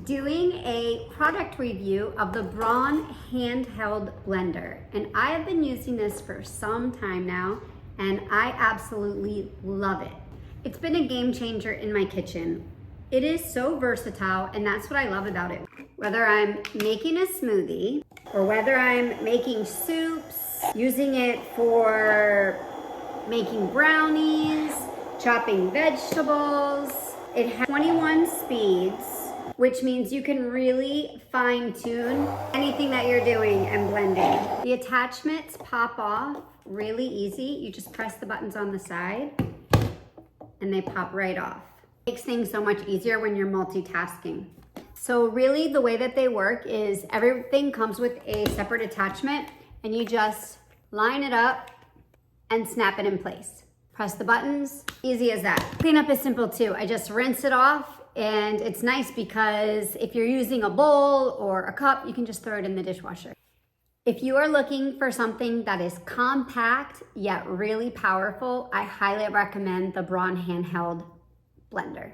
doing a product review of the Braun handheld blender. And I have been using this for some time now, and I absolutely love it. It's been a game changer in my kitchen. It is so versatile, and that's what I love about it. Whether I'm making a smoothie, or whether I'm making soups, using it for making brownies, chopping vegetables. It has 21 speeds, which means you can really fine tune anything that you're doing and blending. The attachments pop off really easy. You just press the buttons on the side and they pop right off. Makes things so much easier when you're multitasking. So really the way that they work is everything comes with a separate attachment and you just line it up and snap it in place. Press the buttons, easy as that. Cleanup is simple too. I just rinse it off, and it's nice because if you're using a bowl or a cup, you can just throw it in the dishwasher. If you are looking for something that is compact yet really powerful, I highly recommend the Braun handheld blender.